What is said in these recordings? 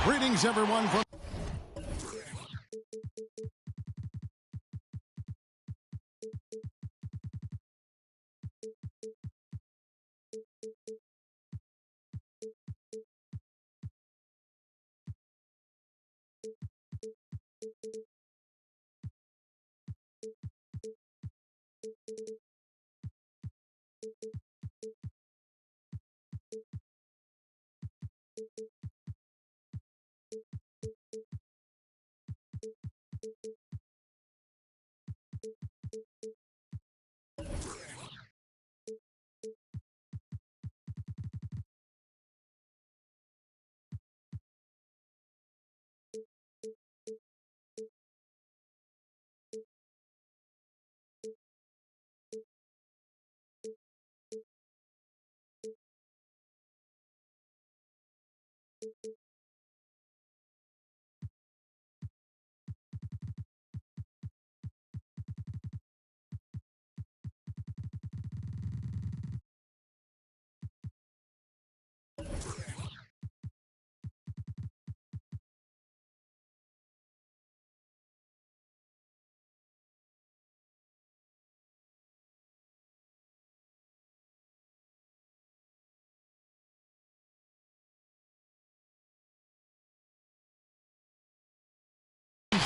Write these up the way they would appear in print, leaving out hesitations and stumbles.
Greetings, everyone, from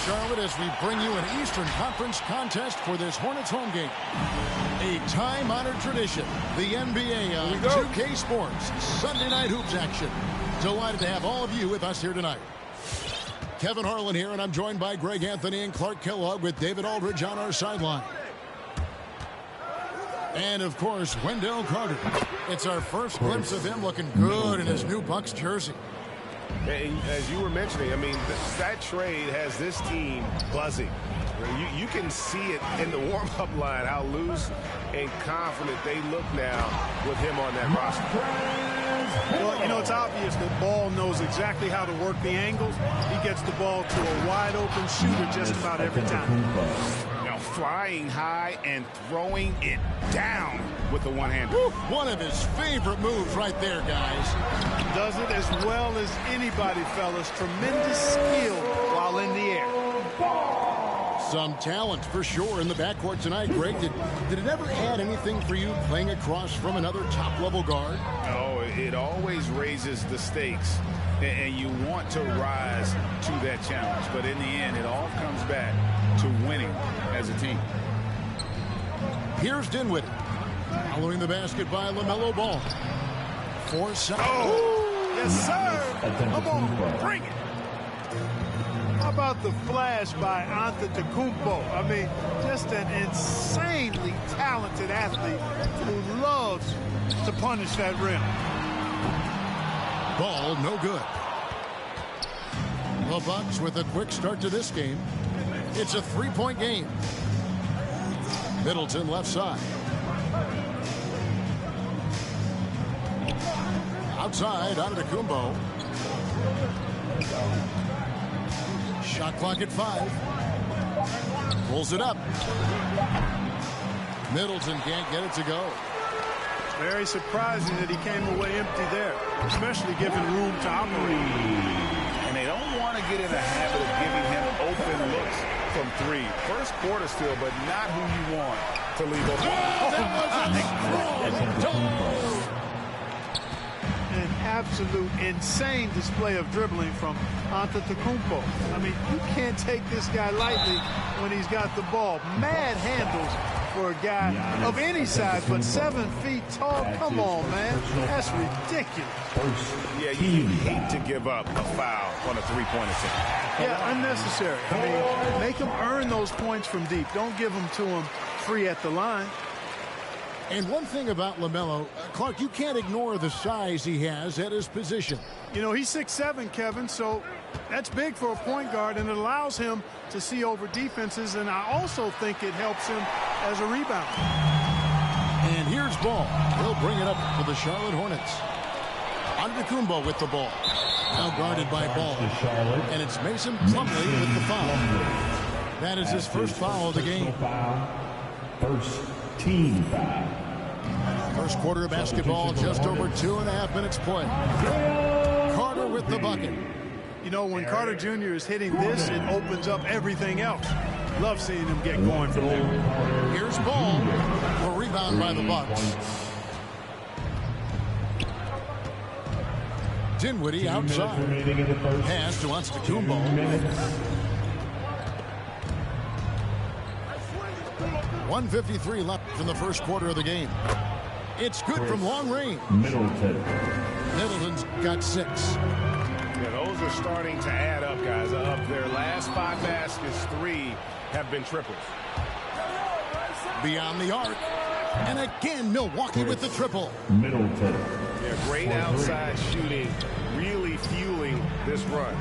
Charlotte as we bring you an Eastern Conference contest for this Hornets home game. A time-honored tradition, the NBA on 2K Sports Sunday Night Hoops action. Delighted to have all of you with us here tonight. Kevin Harlan here, and I'm joined by Greg Anthony and Clark Kellogg with David Aldridge on our sideline. And, of course, Wendell Carter. It's our first glimpse of him looking good in his new Bucks jersey. And as you were mentioning, I mean, that trade has this team buzzing. You can see it in the warm-up line, how loose and confident they look now with him on that roster. Well, you know, it's obvious that Ball knows exactly how to work the angles. He gets the ball to a wide-open shooter just about every time. Now, flying high and throwing it down with the one-hander. One of his favorite moves right there, guys. Does it as well as anybody, fellas. Tremendous skill while in the air. Some talent for sure in the backcourt tonight, Greg. Did it ever add anything for you playing across from another top-level guard? Oh, it always raises the stakes, and you want to rise to that challenge. But in the end, it all comes back to winning as a team. Here's Dinwiddie. Following the basket by LaMelo Ball. 4 seconds. Oh, yes, sir. Come on, bring it. How about the flash by Antetokounmpo? I mean, just an insanely talented athlete who loves to punish that rim. Ball no good. The Bucks with a quick start to this game. It's a three-point game. Middleton left side. Outside, Antetokounmpo. Shot clock at 5. Pulls it up. Middleton can't get it to go. Very surprising that he came away empty there, especially given room to operate. And they don't want to get in the habit of giving him open looks from 3. First quarter still, but not who you want to leave open. An absolute insane display of dribbling from Antetokounmpo. I mean, you can't take this guy lightly when he's got the ball. Mad handles for a guy of any size, but 7 feet tall. Come on, man. That's ridiculous. Yeah, you hate to give up a foul on a three-point attempt. Yeah, unnecessary. I mean, make him earn those points from deep. Don't give them to him free at the line. And one thing about LaMelo, Clark, you can't ignore the size he has at his position. You know, he's 6'7", Kevin, so that's big for a point guard, and it allows him to see over defenses, and I also think it helps him as a rebounder. And here's Ball. He'll bring it up for the Charlotte Hornets. Antetokounmpo with the ball. Now guarded by Ball. And it's Mason Plumlee with the foul. That is his first foul of the game. First team foul. First quarter of basketball, just over 2.5 minutes play. Carter with the bucket. You know, when Carter Jr. is hitting this, it opens up everything else. Love seeing him get going from there. Here's Ball. A rebound by the Bucks. Dinwiddie outside. Pass to Antetokounmpo. 1:53 left in the first quarter of the game. It's good from long range. Middleton's got 6. Yeah, those are starting to add up, guys. Of their last 5 baskets, 3 have been triples. Beyond the arc. And again, Milwaukee with the triple. Middleton. Yeah, great outside shooting, really fueling this run.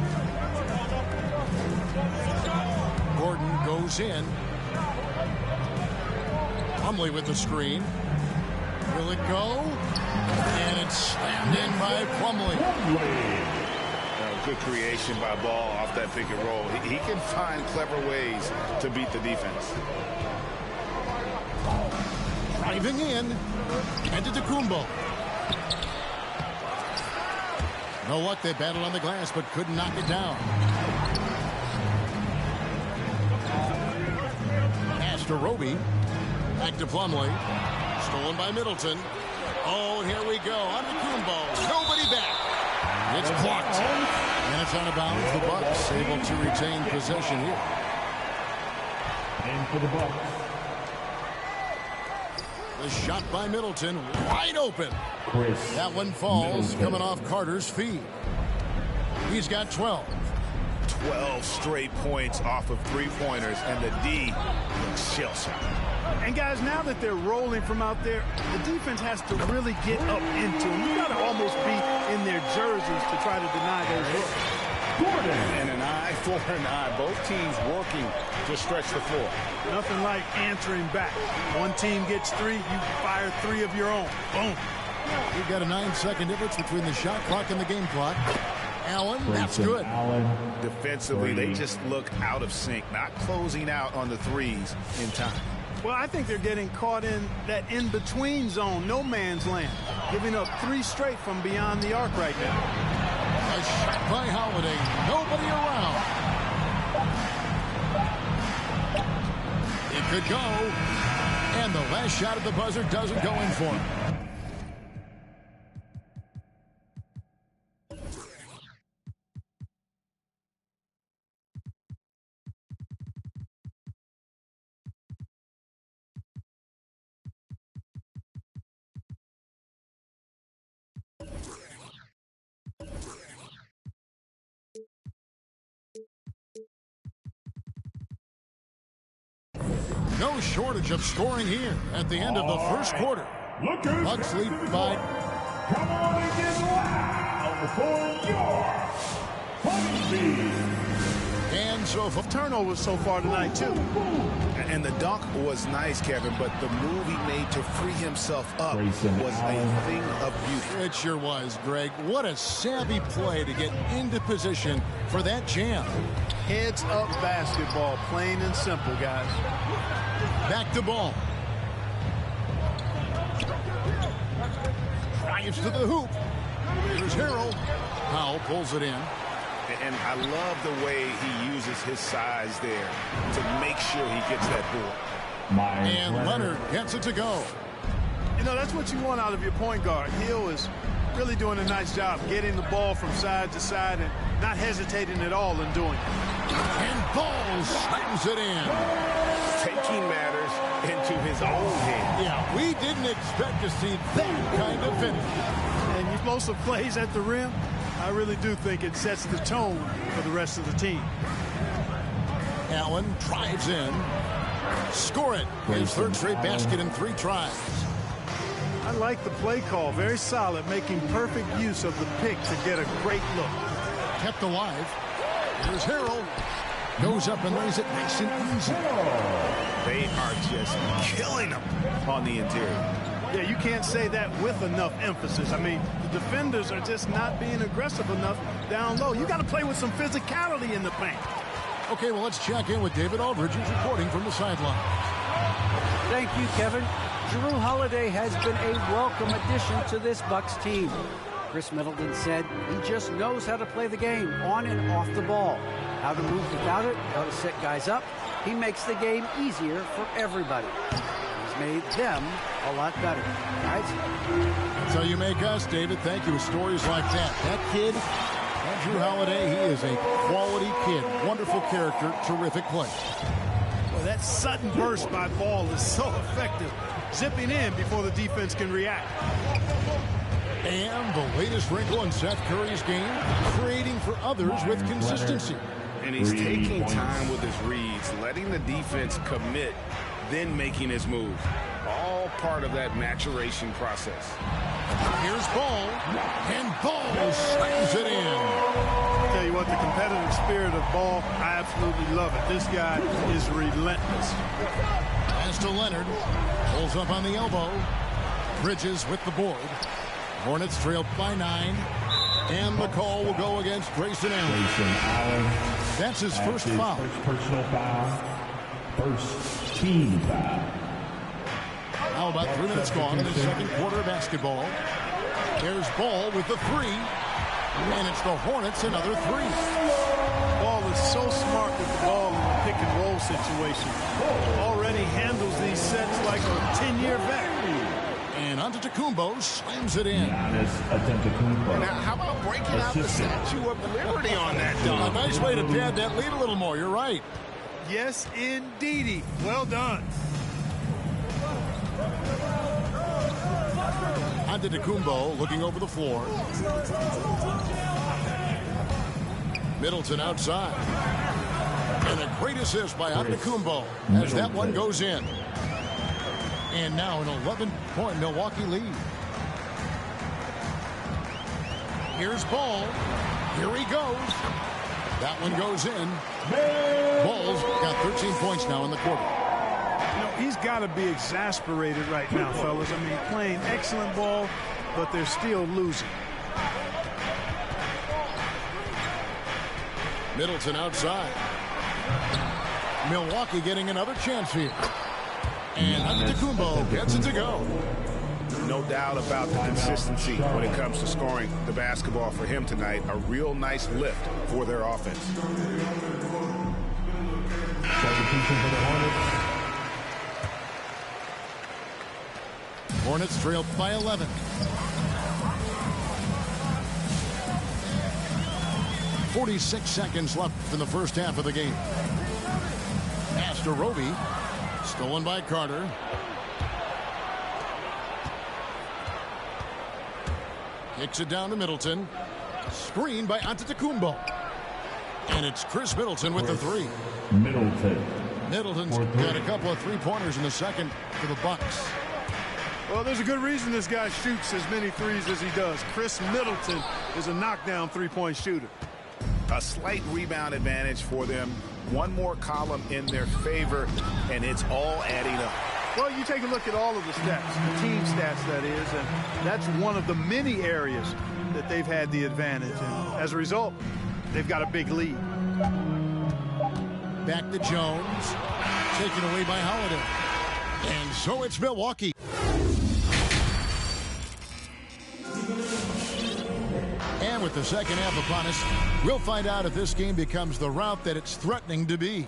Gordon goes in. Plumlee with the screen. Will it go? And it's slammed in by Plumlee. Good creation by Ball off that pick and roll. He can find clever ways to beat the defense. Driving in. Antetokounmpo. Know what? They battled on the glass, but couldn't knock it down. Pass to Roby. Back to Plumlee. Stolen by Middleton. Oh, and here we go. Antetokounmpo. Nobody back. It's blocked. And it's out of bounds. The Bucks able to retain possession here. And for the Bucks. The shot by Middleton. Wide open. Chris That one falls Middleton. coming off Carter's feet. He's got 12. 12 straight points off of 3-pointers, and the D looks shell-shocked. And guys, now that they're rolling from out there, the defense has to really get up into them. You got to almost be in their jerseys to try to deny those looks. And an eye for an eye. Both teams working to stretch the floor. Nothing like answering back. One team gets 3, you fire 3 of your own. Boom. We've got a 9-second difference between the shot clock and the game clock. Allen, that's good. Allen. Defensively, they just look out of sync, not closing out on the threes in time. Well, I think they're getting caught in that in-between zone, no man's land, giving up 3 straight from beyond the arc right now. A shot by Holiday. Nobody around. It could go. And the last shot at the buzzer doesn't go in for him. No shortage of scoring here at the end of the first quarter. Bucks lead by. Come on and get loud for your Honeybee. And so far. Turnovers so far tonight, too. And the dunk was nice, Kevin, but the move he made to free himself up Grayson was Allen. a thing of beauty. It sure was, Greg. What a savvy play to get into position for that jam. Heads up basketball, plain and simple, guys. Back to Ball. Drives to the hoop. Here's Harrell. Powell pulls it in. And I love the way he uses his size there to make sure he gets that board. And Leonard gets it to go. You know, that's what you want out of your point guard. Hill is really doing a nice job getting the ball from side to side and not hesitating at all in doing it. And Ball slams it in. Taking matters into his own hands. Yeah, we didn't expect to see that kind of finish. And explosive plays at the rim, I really do think it sets the tone for the rest of the team. Allen drives in. Score it. His third straight basket in 3 tries. I like the play call. Very solid, making perfect use of the pick to get a great look. Kept alive. Here's Harrell. Goes up and lays it nice and easy. They are just killing him on the interior. Yeah, you can't say that with enough emphasis. I mean, the defenders are just not being aggressive enough down low. You got to play with some physicality in the paint. Okay, well, let's check in with David Aldridge, who's reporting from the sideline. Thank you, Kevin. Jrue Holiday has been a welcome addition to this Bucks team. Chris Middleton said he just knows how to play the game on and off the ball, how to move without it, how to set guys up. He makes the game easier for everybody. He's made them a lot better. Guys? That's how you make us, David. Thank you. With stories like that. That kid, Andrew Holiday, he is a quality kid. Wonderful character, terrific play. Well, that sudden burst by Ball is so effective. Zipping in before the defense can react. And the latest wrinkle in Seth Curry's game, creating for others with consistency. And he's taking time with his reads, letting the defense commit, then making his move. All part of that maturation process. Here's Ball, and Ball slams it in. I'll tell you what, the competitive spirit of Ball, I absolutely love it. This guy is relentless. Pass to Leonard, pulls up on the elbow. Bridges with the board. Hornets trailed by 9. And the call will go against Grayson Allen. That's his first foul. First personal foul. First team foul. Now about 3 minutes gone in the second quarter of basketball. There's Ball with the 3. And it's the Hornets another 3. Ball is so smart with the ball in the pick and roll situation. Already handles these sets like a 10-year vet. And Antetokounmpo slams it in. Now, how about breaking out the Statue of Liberty on that dunk? A nice way to pad that lead a little more. You're right. Yes, indeedy. Well done. Antetokounmpo looking over the floor. Middleton outside. And a great assist by Antetokounmpo as that one goes in. And now an 11-point Milwaukee lead. Here's Ball. Here he goes. That one goes in. Ball's got 13 points now in the quarter. You know, he's got to be exasperated right now, fellas. I mean, playing excellent ball, but they're still losing. Middleton outside. Milwaukee getting another chance here. And Antetokounmpo gets it to go. No doubt about the consistency when it comes to scoring the basketball for him tonight. A real nice lift for their offense. Substitution for the Hornets. Hornets trailed by 11. .46 seconds left in the first half of the game. Pass to Roby. Stolen by Carter. Kicks it down to Middleton. Screen by Antetokounmpo. And it's Chris Middleton with the 3. Middleton's got a couple of 3-pointers in the second for the Bucks. Well, there's a good reason this guy shoots as many threes as he does. Chris Middleton is a knockdown 3-point shooter. A slight rebound advantage for them. One more column in their favor, and it's all adding up. Well, you take a look at all of the stats, the team stats, that is, and that's one of the many areas that they've had the advantage. And as a result, they've got a big lead. Back to Jones. Taken away by Holiday. And so it's Milwaukee. And with the second half upon us, we'll find out if this game becomes the route that it's threatening to be.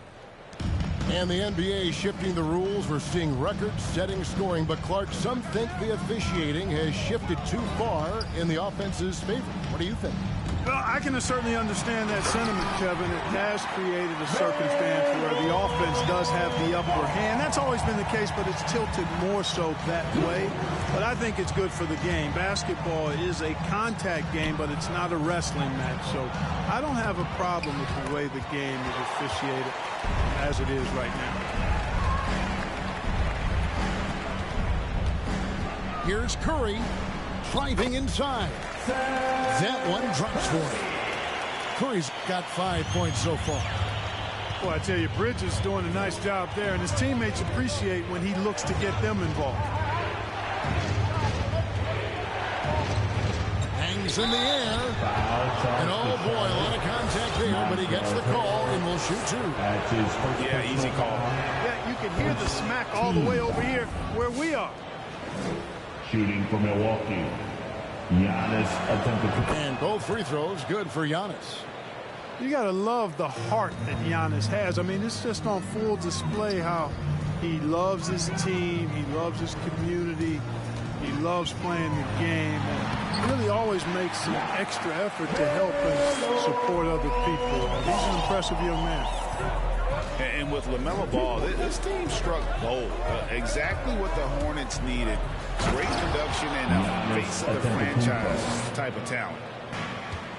And the NBA is shifting the rules. We're seeing record-setting scoring. But, Clark, some think the officiating has shifted too far in the offense's favor. What do you think? Well, I can certainly understand that sentiment, Kevin. It has created a circumstance where the offense does have the upper hand. That's always been the case, but it's tilted more so that way. But I think it's good for the game. Basketball is a contact game, but it's not a wrestling match. So I don't have a problem with the way the game is officiated as it is right now. Here's Curry driving inside. That one drops for him. Curry's got 5 points so far. Well, I tell you, Bridges is doing a nice job there, and his teammates appreciate when he looks to get them involved. Hangs in the air. And oh boy, a lot of contact there, but he gets the call and will shoot 2. Yeah, easy call. Yeah, you can hear the smack all the way over here where we are. Shooting for Milwaukee. Giannis attempted to... And both free throws good for Giannis. You got to love the heart that Giannis has. I mean, it's just on full display how he loves his team. He loves his community. He loves playing the game. And really always makes an extra effort to help and support other people. He's an impressive young man. And with LaMelo Ball, this team struck gold. Exactly what the Hornets needed. Great production and a face of the franchise type of talent.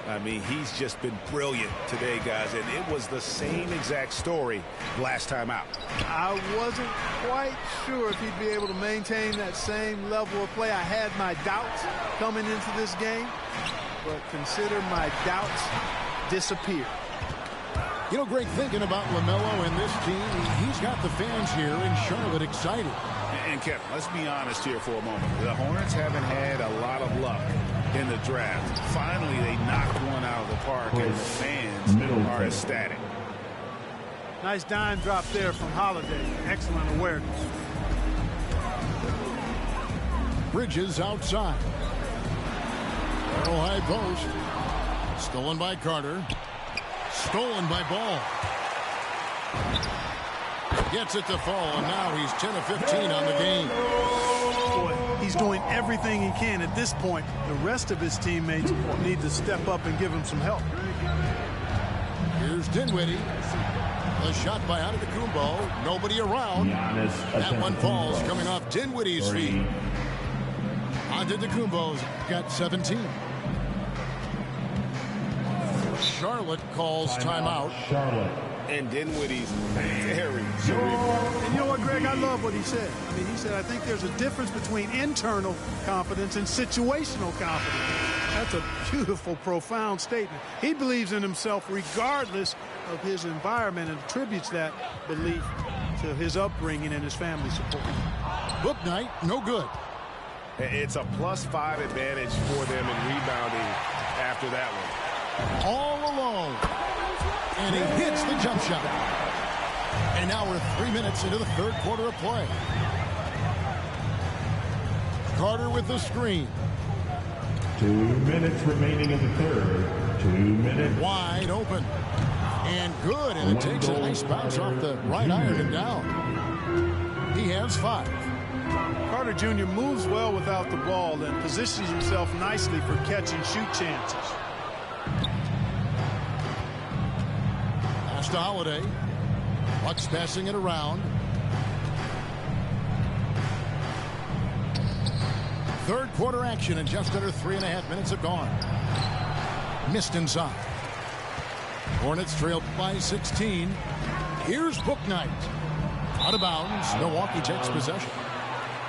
I mean, he's just been brilliant today, guys, and it was the same exact story last time out. I wasn't quite sure if he'd be able to maintain that same level of play. I had my doubts coming into this game, but consider my doubts disappear. You know, Greg, thinking about LaMelo and this team, he's got the fans here in Charlotte excited. And Kevin, let's be honest here for a moment. The Hornets haven't had a lot of luck in the draft. Finally, they knocked one out of the park, and the fans are ecstatic. Nice dime drop there from Holiday. Excellent awareness. Bridges outside. High post. Stolen by Carter. Stolen by Ball. Gets it to fall, and now he's 10 of 15 on the game. Boy, he's doing everything he can at this point. The rest of his teammates need to step up and give him some help. Here's Dinwiddie. The shot by Antetokounmpo. Nobody around. That one falls coming off Dinwiddie's feet. Antetokounmpo's got 17. Charlotte calls timeout. Charlotte. And Dinwiddie's very cerebral. And you know what, Greg? I love what he said. I mean, he said, I think there's a difference between internal confidence and situational confidence. That's a beautiful, profound statement. He believes in himself regardless of his environment and attributes that belief to his upbringing and his family support. Bouknight, no good. It's a +5 advantage for them in rebounding after that one. All alone. And he hits the jump shot. And now we're 3 minutes into the third quarter of play. Carter with the screen. 2 minutes remaining in the third. 2 minutes. Wide open. And good. And it takes a nice bounce off the right iron and down. He has 5. Carter Jr. moves well without the ball and positions himself nicely for catch and shoot chances. To Holiday. Bucks passing it around. Third quarter action, and just under 3.5 minutes have gone. Missed inside. Hornets trail by 16. Here's Bouknight. Out of bounds. Milwaukee takes possession.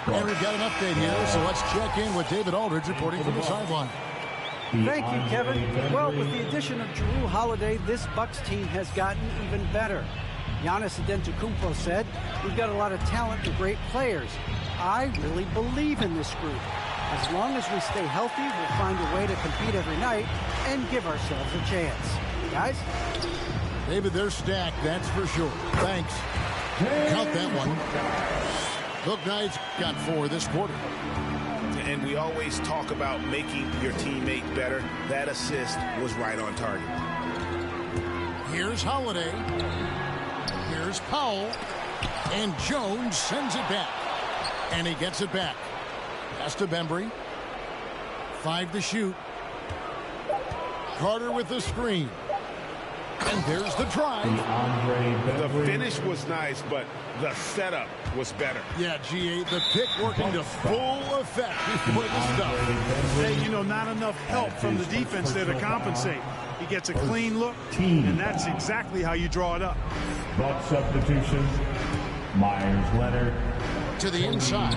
And we've got an update here, so let's check in with David Aldridge reporting from the sideline. Thank you, Kevin. Well, with the addition of Jrue Holiday, this Bucks team has gotten even better. Giannis Antetokounmpo said, we've got a lot of talent and great players. I really believe in this group. As long as we stay healthy, we'll find a way to compete every night and give ourselves a chance. Guys? David, they're stacked, that's for sure. Thanks. Count that one. Bouknight's got 4 this quarter. And we always talk about making your teammate better. That assist was right on target. Here's Holiday. Here's Powell. And Jones sends it back. And he gets it back. Pass to Bembry. 5 to shoot. Carter with the screen. And there's the drive. The finish was nice, but the setup was better. Yeah, G8, the pick working to full effect before the stuff. Hey, you know, not enough help from the defense there to compensate. He gets a clean look, and that's exactly how you draw it up. Buck substitution. Myers Leonard. To the inside.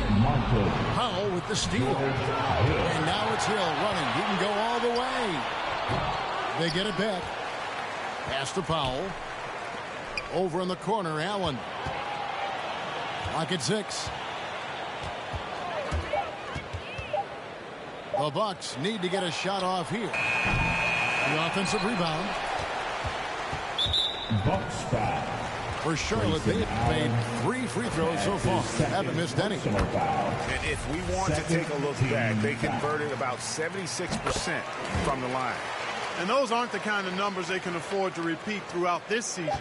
Powell with the steal. And now it's Hill running. He can go all the way. They get it back. Pass to Powell. Over in the corner, Allen. Lock at 6. The Bucks need to get a shot off here. The offensive rebound. Bucks back. For Charlotte, they've made 3 free throws so far. Haven't missed any. And if we want to take a look back, they converted about 76% from the line. And those aren't the kind of numbers they can afford to repeat throughout this season.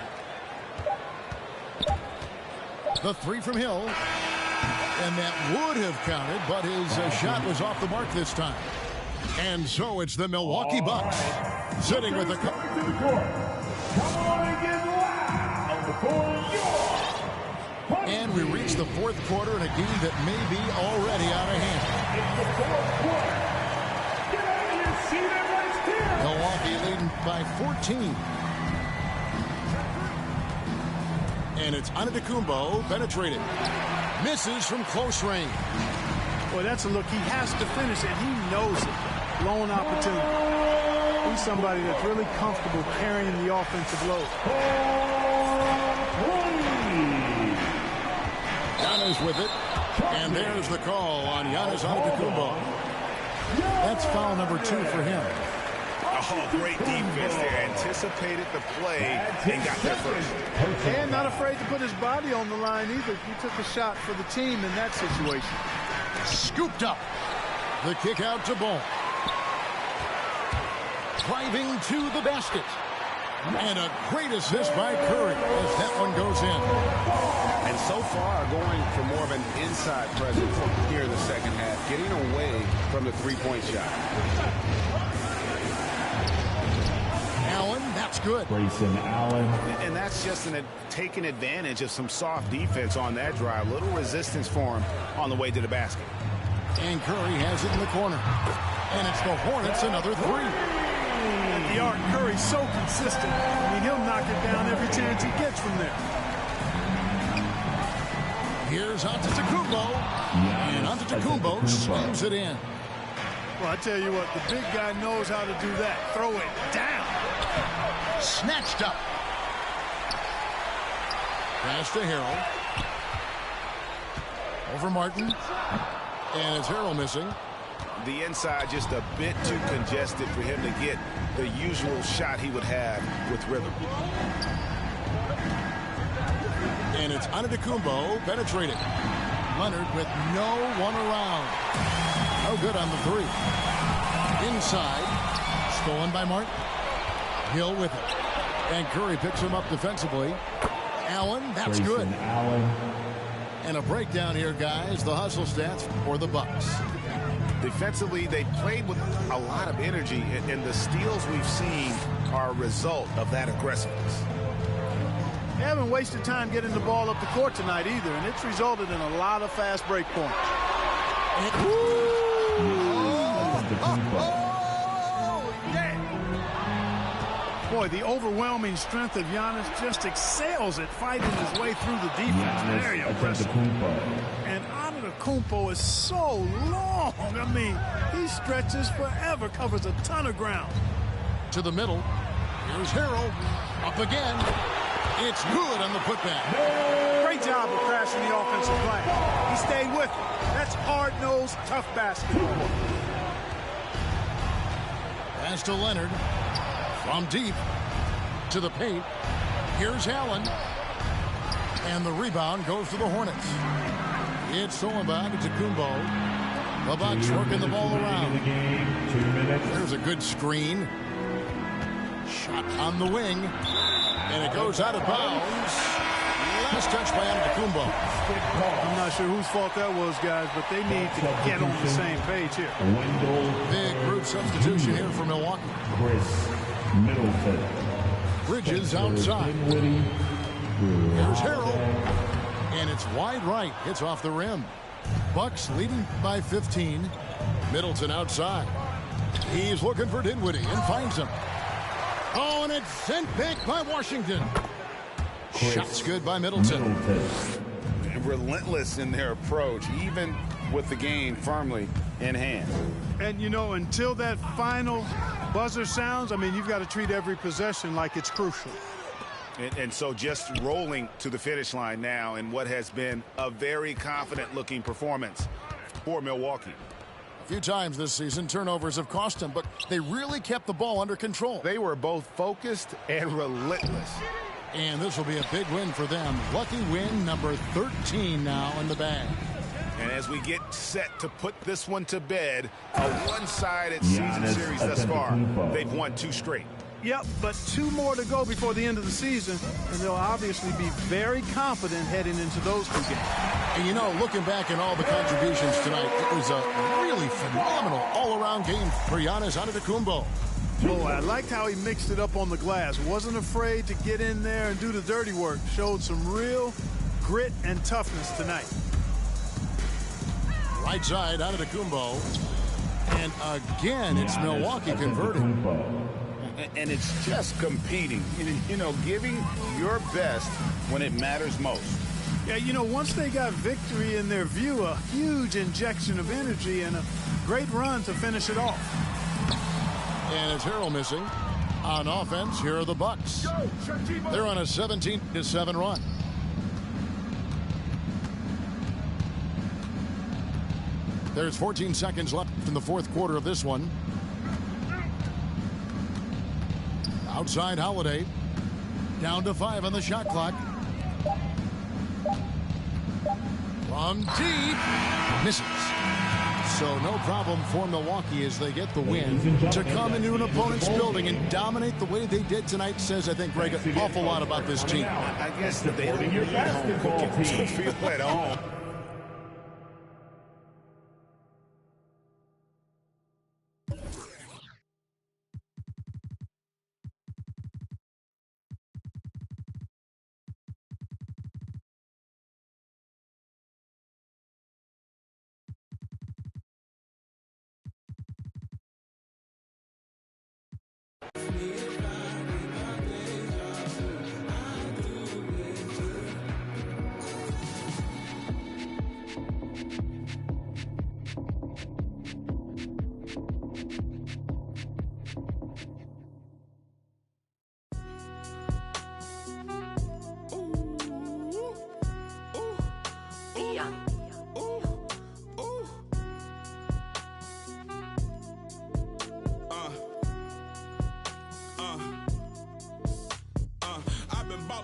The 3 from Hill. And that would have counted, but his shot was off the mark this time. And so it's the Milwaukee Bucks sitting with the... Come on and get loud for your... And we reach the 4th quarter in a game that may be already out of hand. Milwaukee leading by 14. And it's Antetokounmpo penetrated. Misses from close range. Boy, that's a look. He has to finish it. He knows it. Blown opportunity. He's somebody that's really comfortable carrying the offensive load. Giannis with it. And there's the call on Giannis Antetokounmpo. That's foul number 2 for him. Oh, great defense there. Anticipated the play and got there first. And not afraid to put his body on the line either. He took a shot for the team in that situation. Scooped up. The kick out to Ball. Driving to the basket. And a great assist by Curry as that one goes in. And so far going for more of an inside presence here in the second half, getting away from the three-point shot. Allen, that's good. Grayson Allen. And that's just taking advantage of some soft defense on that drive. Little resistance for him on the way to the basket. And Curry has it in the corner. And it's the Hornets, another 3. At the arc, Curry's so consistent. I mean, he'll knock it down every chance he gets from there. Here's Antetokounmpo. And Antetokounmpo slams it in. Well, I tell you what, the big guy knows how to do that. Throw it down. Snatched up. Pass to Harrell. Over Martin. And it's Harrell missing. The inside just a bit too congested for him to get the usual shot he would have with rhythm. And it's Antetokounmpo penetrating. Leonard with no one around. No good on the 3. Inside. Stolen by Martin. Hill with it. And Curry picks him up defensively. Allen, that's good. Allen. And a breakdown here, guys. The hustle stats for the Bucks. Defensively, they played with a lot of energy, and the steals we've seen are a result of that aggressiveness. They haven't wasted time getting the ball up the court tonight either, and it's resulted in a lot of fast break points. Boy, the overwhelming strength of Giannis just excels at fighting his way through the defense. Very impressive. And Antetokounmpo is so long. I mean, he stretches forever, covers a ton of ground. To the middle. Here's Harrell. Up again. It's good on the putback. Great job of crashing the offensive play. He stayed with it. That's hard-nosed, tough basketball. Pass to Leonard. From deep to the paint. Here's Allen. And the rebound goes to the Hornets. It's stolen by Antetokounmpo. The Bucks working the ball around. There's a good screen. Shot on the wing. And it goes out of bounds. Last touch by Antetokounmpo. I'm not sure whose fault that was, guys, but they need to get on the same page here. Big group substitution here for Milwaukee. Chris Middleton. Bridges outside. Here's Harrell. And it's wide right. It's off the rim. Bucks leading by 15. Middleton outside. He's looking for Dinwiddie and finds him. Oh, and it's sent back by Washington. Shots good by Middleton. Relentless in their approach, even with the game firmly in hand. And, you know, until that final buzzer sounds, I mean, you've got to treat every possession like it's crucial. And so just rolling to the finish line now in what has been a very confident-looking performance for Milwaukee. A few times this season, turnovers have cost them, but they really kept the ball under control. They were both focused and relentless. And this will be a big win for them. Lucky win number 13 now in the bag. And as we get set to put this one to bed, a one-sided season series thus far. They've won 2 straight. Yep, but 2 more to go before the end of the season, and they'll obviously be very confident heading into those 2 games. And, you know, looking back at all the contributions tonight, it was a really phenomenal all-around game for Giannis Antetokounmpo. Oh, I liked how he mixed it up on the glass. Wasn't afraid to get in there and do the dirty work. Showed some real grit and toughness tonight. Right side, Antetokounmpo. And again, it's Milwaukee converting. And it's just competing, you know, giving your best when it matters most. Yeah, you know, once they got victory in their view, a huge injection of energy and a great run to finish it off. And it's Harrell missing. On offense, here are the Bucks. They're on a 17-7 run. There's 14 seconds left in the 4th quarter of this one. Outside Holiday. Down to 5 on the shot clock. From deep. Misses. So no problem for Milwaukee as they get the win. To come into an opponent's building and dominate the way they did tonight says, I think, Greg, an awful lot about this team. I guess that they don't need home cooking to feel at home.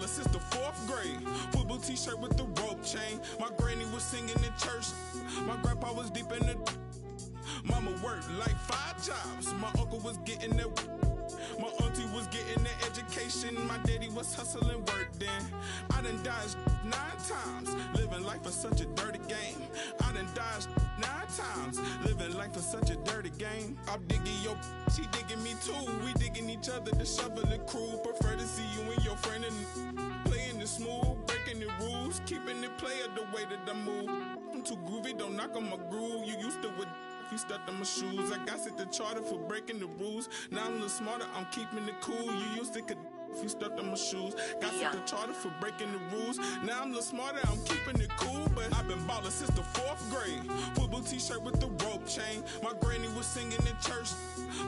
Since the 4th grade, football t-shirt with the rope chain. My granny was singing in church. My grandpa was deep in the. Mama worked like 5 jobs. My uncle was getting that. My auntie was getting that education. My daddy was hustling work then. I done dodged 9 times. Living life is such a dirty game. I done dodged 9 times. Living life is such a dirty game. I'm digging your. She digging me too. We digging each other. The shovel and crew. Prefer to see you and your friend and playing it smooth, breaking the rules, keeping it player the way that I move. I'm too groovy, don't knock on my groove. You used to with if you stepped on my shoes. I got set the charter for breaking the rules. Now I'm a little smarter, I'm keeping it cool. You used to could if you stepped on my shoes. Got set the charter for breaking the rules. Now I'm a little smarter, I'm keeping it cool. But I've been ballin' since the 4th grade. Football t-shirt with the rope chain. My granny was singing in church.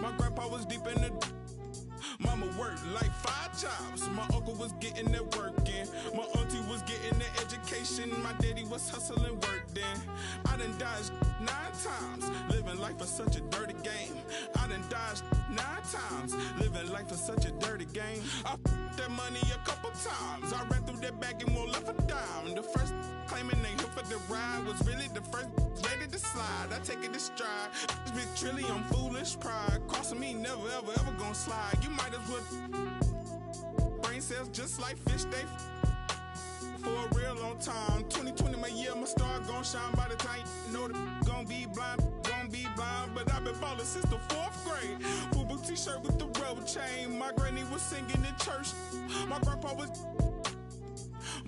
My grandpa was deep in the. Mama worked like 5 jobs. My uncle was getting that work in. My auntie was getting that education. My daddy was hustling work then. I done dodged 9 times. Living life is such a dirty game. I done dodged 9 times. Living life is such a dirty game. I f***ed that money a couple times. I ran through that bag and won't left a dime. The first claiming they here for the ride was really the first ready to slide. I take it to stride. This big trillion foolish pride. Crossing me never ever ever gonna slide. You might as well brain cells just like fish they for a real long time. 2020 my year, my star gon' shine by the time you know the gon' be blind. But I've been ballin' since the 4th grade. Football t-shirt with the rope chain. My granny was singing in church. My grandpa was.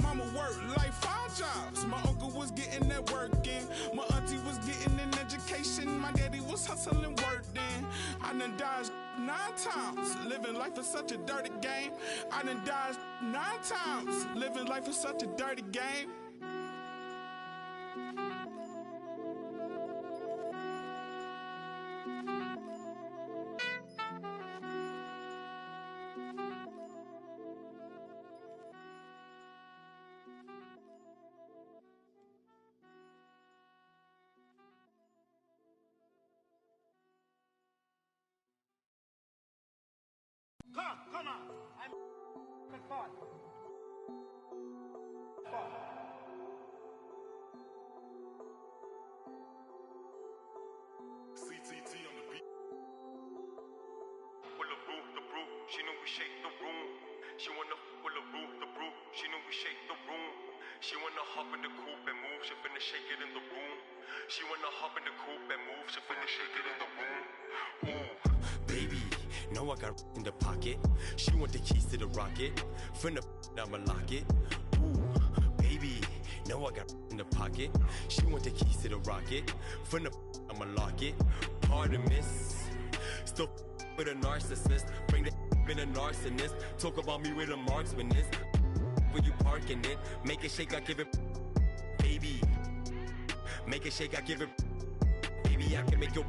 Mama worked like 5 jobs. My uncle was getting that work in. My auntie was getting an education. My daddy was hustling work then. I done dodged 9 times. Living life is such a dirty game. I done dodged 9 times. Living life is such a dirty game. Come on. I'm fun. She know we shake the room. She wanna hop in the coupe and move. She finna shake it in the room. She wanna hop in the coupe and move. She finna shake it in the room. Ooh, baby, know I got in the pocket. She want the keys to the rocket. Finna I'ma lock it. Ooh, baby, know I got in the pocket. She want the keys to the rocket. Finna I'ma lock it. Pardon miss. Still with a narcissist. Bring the in a narcissist. Talk about me with a marksman is. When you parking it, make it shake, I give it. Baby, make it shake, I give it. Baby, I can make your.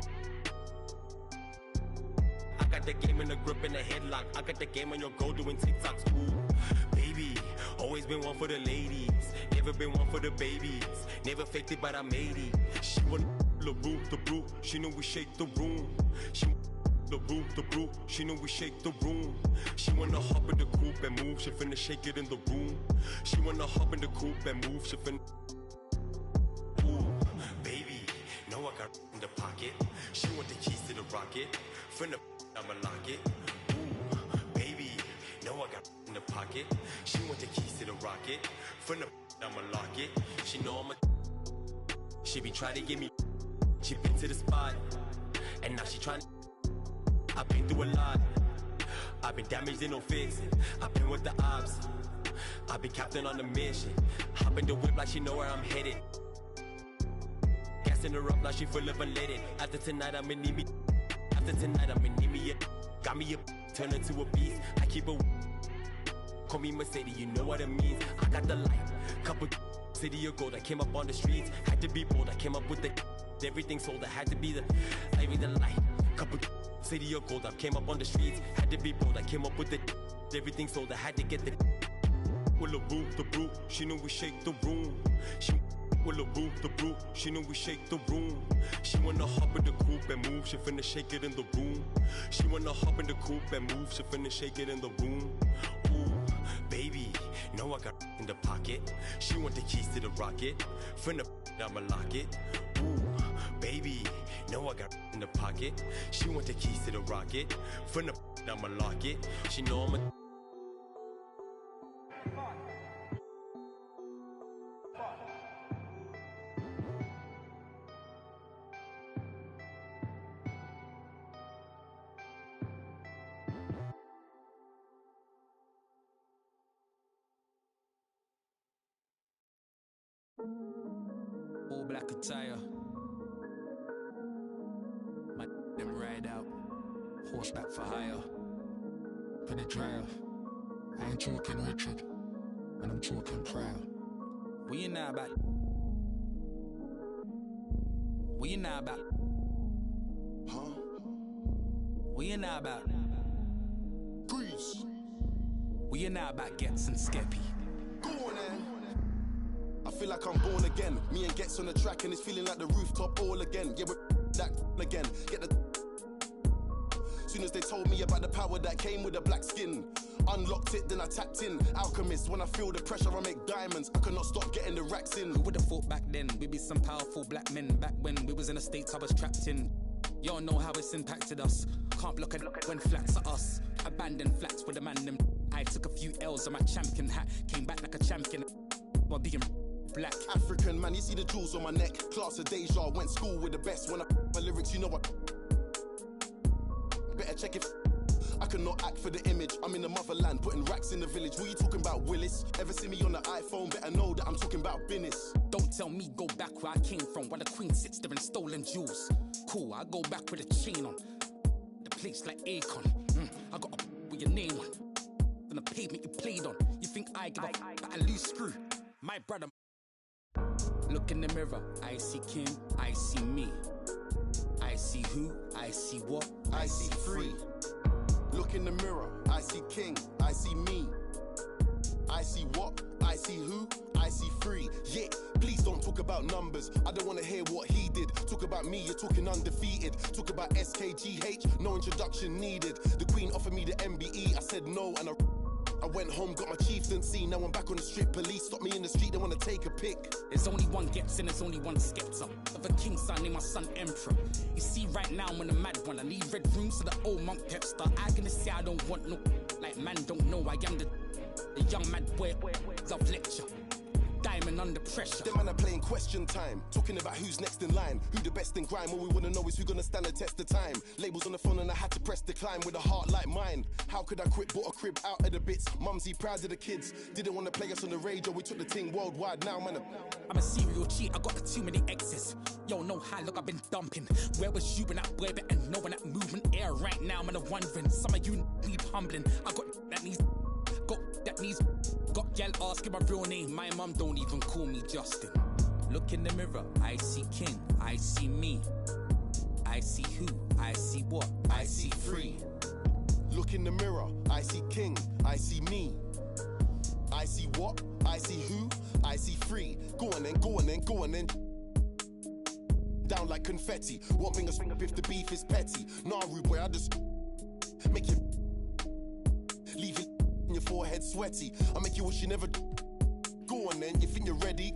I got the game in the grip and the headlock. I got the game on your go doing TikToks. Ooh, baby, always been one for the ladies. Never been one for the babies. Never faked it, but I made it. She want the brute. She know we shake the room. She the brute. She know we shake the room. She wanna hop in the coupe and move. She finna shake it in the room. She wanna hop in the coupe and move. She finna. Ooh, baby, know I got in the pocket. She want the keys to the rocket. Finna I'ma lock it. Ooh, baby, know I got in the pocket. She want the keys to the rocket. Finna I'ma lock it. She know I'm a. She be trying to get me. She been to the spot, and now she trying. I've been through a lot. I've been damaged and no fixing. I've been with the ops. I've been captain on the mission. Hop in the whip like she know where I'm headed. Gassing her up like she full of unleaded. After tonight I'ma need me. After tonight I'ma need me. Got me a turn into a beast. I keep a. Call me Mercedes, you know what it means. I got the light. Couple city of gold. I came up on the streets. Had to be bold. I came up with the. Everything sold. I had to be the. I mean the light. Couple. City of gold, I came up on the streets, had to be bold, I came up with it. Everything sold, I had to get the. Will the brute, she knew we shake the room. She will the brute, she knew we shake the room. She wanna hop in the coupe and move, she finna shake it in the room. She wanna hop in the coupe and move, she finna shake it in the room. Ooh, baby, know I got in the pocket. She want the keys to the rocket, finna I'ma lock it. Ooh, baby, know I got in the pocket. She want the keys to the rocket. Finna I'ma lock it. She know I'm a. All black attire. My them ride out. Horseback for hire. Pin it drive. I ain't talking Richard. And I'm talking proud. What you know about? What you know about? Huh? What you know about? Grease. What you know about Gets and Skeppy? Go on then. I feel like I'm born again. Me and Gets on the track and it's feeling like the rooftop all again. Yeah, we're that again. Get the. Soon as they told me about the power that came with the black skin, unlocked it, then I tapped in. Alchemist, when I feel the pressure, I make diamonds. I cannot stop getting the racks in. Who would've thought back then we'd be some powerful black men? Back when we was in the States, I was trapped in. Y'all know how it's impacted us. Can't block it when flats are us. Abandoned flats with a man them. I took a few L's on my champion hat. Came back like a champion while being black. African man, you see the jewels on my neck. Class of Deja, went school with the best. When I my lyrics, you know what? Better check if I cannot act for the image. I'm in the motherland, putting racks in the village. What you talking about, Willis? Ever see me on the iPhone? Better know that I'm talking about business. Don't tell me go back where I came from, while the queen sits there in stolen jewels. Cool, I go back with a chain on. The place like Akon. I got a with your name on. On the pavement you played on. You think I give a but I lose screw. My brother. Look in the mirror, I see Kim, I see me. I see who, I see what, I see free. Look in the mirror, I see King, I see me. I see what, I see who, I see free. Yeah, please don't talk about numbers. I don't want to hear what he did. Talk about me, you're talking undefeated. Talk about SKGH, no introduction needed. The Queen offered me the MBE, I said no, and I went home, got my chieftaincy. Now I'm back on the street. Police stop me in the street, they want to take a pic. There's only one Gets and there's only one Skepta. Of a king son, named my son Emperor. You see right now I'm on a mad one. I need red rooms so the old monk Pepster. I gonna say I don't want no, like man don't know I am the young mad boy. love lecture. Diamond under pressure. Them man are playing question time, talking about who's next in line, who the best in grime. All we wanna know is who gonna stand the test of time. Labels on the phone and I had to press decline with a heart like mine. How could I quit? Bought a crib out of the bits. Mumsy proud of the kids. Didn't wanna play us on the radio. We took the thing worldwide. Now man, I'm a serial cheat. I got too many exes. Yo, no high, look, I've been dumping. Where was you when that boy and no one that movement air right now? Man, I'm wondering. Some of you need humbling. I got that needs. Got gal asking my real name. My mum don't even call me Justin. Look in the mirror, I see King, I see me. I see who, I see what, I see free. Look in the mirror, I see King, I see me. I see what, I see who, I see free. Go on then, go on then, go on then. Down like confetti. One finger swing up if the beef is petty. Nah, rude boy, I just make you leave it in your forehead sweaty. I make you wish you never. Go on then, you think you're ready?